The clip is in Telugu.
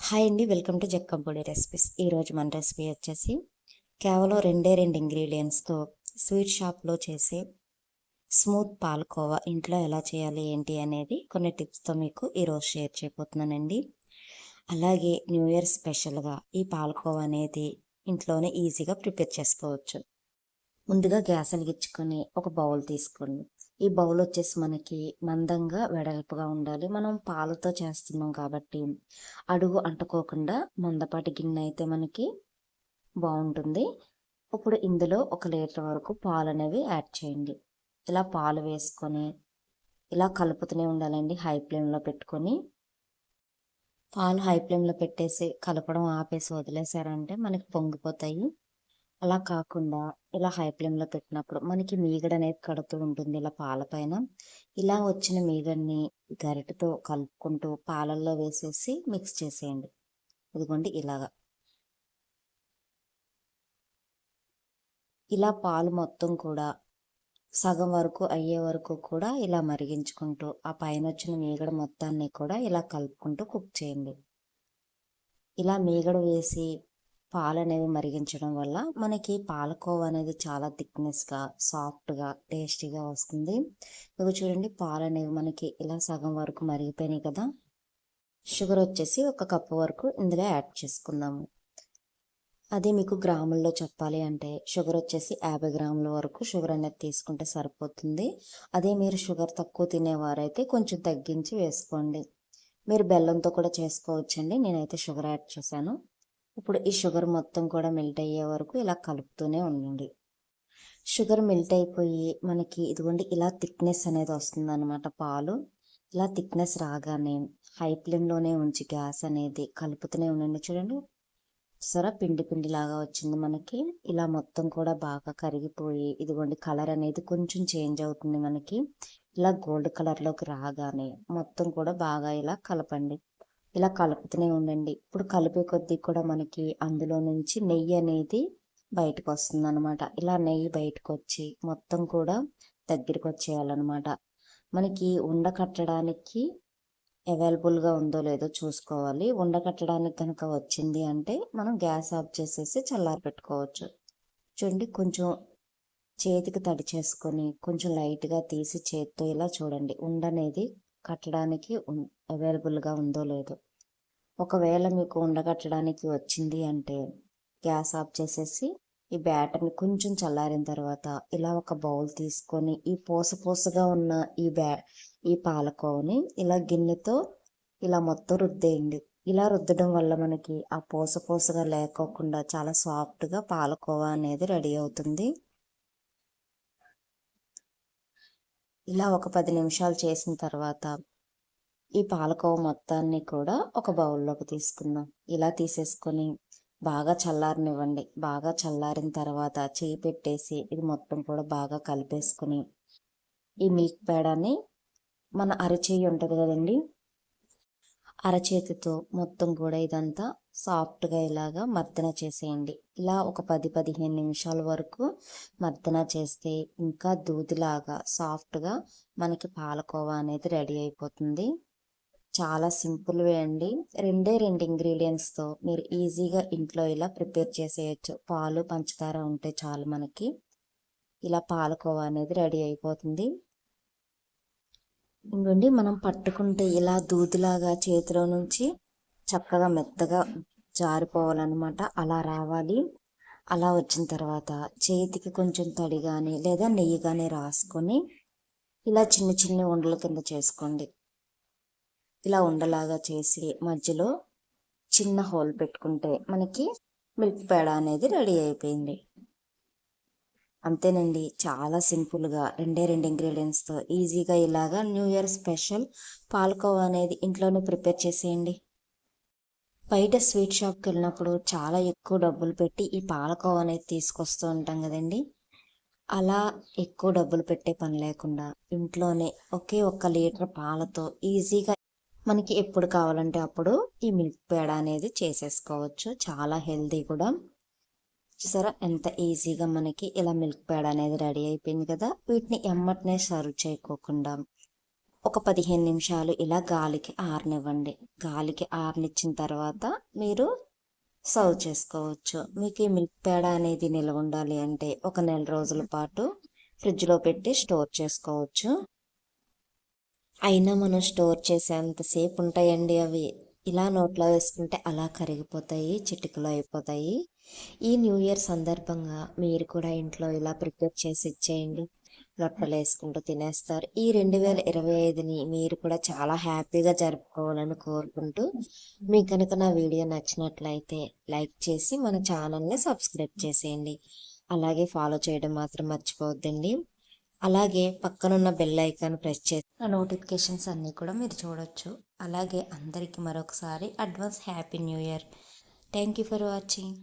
హాయ్ అండి, వెల్కమ్ టు జక్కంపొడి రెసిపీస్. ఈరోజు మన రెసిపీ వచ్చేసి కేవలం రెండు ఇంగ్రీడియంట్స్తో స్వీట్ షాప్లో చేసే స్మూత్ పాలకోవా ఇంట్లో ఎలా చేయాలి ఏంటి అనేది కొన్ని టిప్స్తో మీకు ఈరోజు షేర్ చేయబోతున్నానండి. అలాగే న్యూ ఇయర్ స్పెషల్గా ఈ పాలకోవా అనేది ఇంట్లోనే ఈజీగా ప్రిపేర్ చేసుకోవచ్చు. ముందుగా గ్యాస్ వెలిగించుకొని ఒక బౌల్ తీసుకోండి. ఈ బౌల్ వచ్చేసి మనకి మందంగా వెడల్పుగా ఉండాలి. మనం పాలతో చేస్తున్నాం కాబట్టి అడుగు అంటుకోకుండా మందపాటి గిన్నె అయితే మనకి బాగుంటుంది. ఇప్పుడు ఇందులో 1 లీటర్ వరకు పాలు అనేవి యాడ్ చేయండి. ఇలా పాలు వేసుకొని ఇలా కలుపుతూనే ఉండాలండి, హై ఫ్లేమ్లో పెట్టుకొని. పాలు హై ఫ్లేమ్లో పెట్టేసి కలపడం ఆపేసి వదిలేసారంటే మనకి పొంగిపోతాయి. అలా కాకుండా ఇలా హై ఫ్లేమ్లో పెట్టినప్పుడు మనకి మీగడ అనేది కడుతూ ఉంటుంది ఇలా పాలపైన. ఇలా వచ్చిన మీగడని గరిటెతో కలుపుకుంటూ పాలల్లో వేసేసి మిక్స్ చేసేయండి. ఇదిగోండి ఇలాగా. ఇలా పాలు మొత్తం కూడా సగం వరకు అయ్యే వరకు కూడా ఇలా మరిగించుకుంటూ ఆ పైన వచ్చిన మీగడ మొత్తాన్ని కూడా ఇలా కలుపుకుంటూ కుక్ చేయండి. ఇలా మీగడ వేసి పాలు అనేవి మరిగించడం వల్ల మనకి పాలకోవా అనేది చాలా థిక్నెస్గా, సాఫ్ట్గా, టేస్టీగా వస్తుంది. ఇవి చూడండి, పాలు అనేవి మనకి ఇలా సగం వరకు మరిగిపోయినాయి కదా. షుగర్ వచ్చేసి 1 కప్పు వరకు ఇందులో యాడ్ చేసుకుందాము. అది మీకు గ్రాముల్లో చెప్పాలి అంటే షుగర్ వచ్చేసి 50 గ్రాముల వరకు షుగర్ అనేది తీసుకుంటే సరిపోతుంది. అదే మీరు షుగర్ తక్కువ తినేవారైతే కొంచెం తగ్గించి వేసుకోండి. మీరు బెల్లంతో కూడా చేసుకోవచ్చండి. నేనైతే షుగర్ యాడ్ చేశాను. ఇప్పుడు ఈ షుగర్ మొత్తం కూడా మెల్ట్ అయ్యే వరకు ఇలా కలుపుతూనే ఉండండి. షుగర్ మెల్ట్ అయిపోయి మనకి ఇదిగోండి ఇలా థిక్నెస్ అనేది వస్తుందన్నమాట. పాలు ఇలా థిక్నెస్ రాగానే హై ఫ్లేమ్లోనే ఉంచి గ్యాస్ అనేది కలుపుతూనే ఉండండి. చూడండి, సరే పిండి పిండి లాగా వచ్చింది మనకి. ఇలా మొత్తం కూడా బాగా కరిగిపోయి ఇదిగోండి కలర్ అనేది కొంచెం చేంజ్ అవుతుంది మనకి. ఇలా గోల్డ్ కలర్లోకి రాగానే మొత్తం కూడా బాగా ఇలా కలపండి. ఇలా కలుపుతూనే ఉండండి. ఇప్పుడు కలిపే కొద్దీ కూడా మనకి అందులో నుంచి నెయ్యి అనేది బయటకు వస్తుంది అనమాట. ఇలా నెయ్యి బయటకు వచ్చి మొత్తం కూడా దగ్గరికి వచ్చేయాలన్నమాట. మనకి ఉండ కట్టడానికి అవైలబుల్గా ఉందో లేదో చూసుకోవాలి. ఉండ కట్టడానికి కనుక వచ్చింది అంటే మనం గ్యాస్ ఆఫ్ చేసేసి చల్లారి పెట్టుకోవచ్చు. చూడండి, కొంచెం చేతికి తడి చేసుకొని కొంచెం లైట్గా తీసి చేతితో ఇలా చూడండి ఉండ అనేది కట్టడానికి అవైలబుల్గా ఉందో లేదో. ఒకవేళ మీకు ఉండకట్టడానికి వచ్చింది అంటే గ్యాస్ ఆఫ్ చేసేసి ఈ బ్యాటర్ని కొంచెం చల్లారిన తర్వాత ఇలా ఒక బౌల్ తీసుకొని ఈ పూసగా ఉన్న ఈ పాలకోవని ఇలా గిన్నెతో ఇలా మొత్తం రుద్దేయండి. ఇలా రుద్దడం వల్ల మనకి ఆ పూసగా లేకోకుండా చాలా సాఫ్ట్గా పాలకోవా అనేది రెడీ అవుతుంది. ఇలా ఒక 10 నిమిషాలు చేసిన తర్వాత ఈ పాలకోవ మొత్తాన్ని కూడా ఒక బౌల్లోకి తీసుకుందాం. ఇలా తీసేసుకొని బాగా చల్లారనివ్వండి. బాగా చల్లారిన తర్వాత చేయి పెట్టేసి ఇది మొత్తం కూడా బాగా కలిపేసుకుని ఈ మిల్క్ పేడాన్ని మన అరచేయి ఉంటుంది కదండి, అరచేతితో మొత్తం కూడా ఇదంతా సాఫ్ట్గా ఇలాగా మర్దన చేసేయండి. ఇలా ఒక 10-15 నిమిషాల వరకు మర్దన చేస్తే ఇంకా దూదిలాగా సాఫ్ట్గా మనకి పాలకోవా అనేది రెడీ అయిపోతుంది. చాలా సింపుల్ వే అండి. రెండు ఇంగ్రీడియంట్స్తో మీరు ఈజీగా ఇంట్లో ఇలా ప్రిపేర్ చేసేయచ్చు. పాలు, పంచదార ఉంటే చాలు మనకి. ఇలా పాలకోవా అనేది రెడీ అయిపోతుంది. ఇంకోండి, మనం పట్టుకుంటే ఇలా దూదిలాగా చేతిలో నుంచి చక్కగా మెత్తగా జారిపోవాలన్నమాట. అలా రావాలి. అలా వచ్చిన తర్వాత చేతికి కొంచెం తడి కానీ లేదా నెయ్యి కానీ రాసుకొని ఇలా చిన్న చిన్న ఉండల కింద చేసుకోండి. ఇలా ఉండలాగా చేసి మధ్యలో చిన్న హోల్ పెట్టుకుంటే మనకి మిల్క్ పేడ అనేది రెడీ అయిపోయింది. అంతేనండి, చాలా సింపుల్గా రెండు ఇంగ్రీడియంట్స్తో ఈజీగా ఇలాగా న్యూ ఇయర్ స్పెషల్ పాలకోవా అనేది ఇంట్లోనే ప్రిపేర్ చేసేయండి. బయట స్వీట్ షాప్కి వెళ్ళినప్పుడు చాలా ఎక్కువ డబ్బులు పెట్టి ఈ పాలకోవా అనేది తీసుకొస్తూ ఉంటాం కదండి. అలా ఎక్కువ డబ్బులు పెట్టే పని లేకుండా ఇంట్లోనే ఒకే 1 లీటర్ పాలతో ఈజీగా మనకి ఎప్పుడు కావాలంటే అప్పుడు ఈ మిల్క్ పేడ అనేది చేసేసుకోవచ్చు. చాలా హెల్తీ కూడా. చూసారా ఎంత ఈజీగా మనకి ఇలా మిల్క్ పేడ అనేది రెడీ అయిపోయింది కదా. వీటిని ఎమ్మటనే సర్వ్ చేయకోకుండా ఒక 15 నిమిషాలు ఇలా గాలికి ఆరనివ్వండి. గాలికి ఆరనిచ్చిన తర్వాత మీరు సర్వ్ చేసుకోవచ్చు. మీకు ఈ మిల్క్ పేడ అనేది నిల్వ ఉండాలి అంటే ఒక నెల రోజుల పాటు ఫ్రిడ్జ్లో పెట్టి స్టోర్ చేసుకోవచ్చు. అయినా మనం స్టోర్ చేసేంతసేపు ఉంటాయండి అవి. ఇలా నోట్లో వేసుకుంటే అలా కరిగిపోతాయి, చిటికలో అయిపోతాయి. ఈ న్యూ ఇయర్ సందర్భంగా మీరు కూడా ఇంట్లో ఇలా ప్రిపేర్ చేసి ఇచ్చేయండి. లొట్టలు వేసుకుంటూ తినేస్తారు. ఈ 2025ని మీరు కూడా చాలా హ్యాపీగా జరుపుకోవాలని కోరుకుంటూ, మీకు కనుక నా వీడియో నచ్చినట్లయితే లైక్ చేసి మన ఛానల్ని సబ్స్క్రైబ్ చేసేయండి. అలాగే ఫాలో చేయడం మాత్రం మర్చిపోవద్దండి. అలాగే పక్కనున్న బెల్ ఐకాన్ ప్రెస్ చేసి నా నోటిఫికేషన్స్ అన్నీ కూడా మీరు చూడొచ్చు. అలాగే అందరికీ మరొకసారి advance happy new year. Thank you for watching.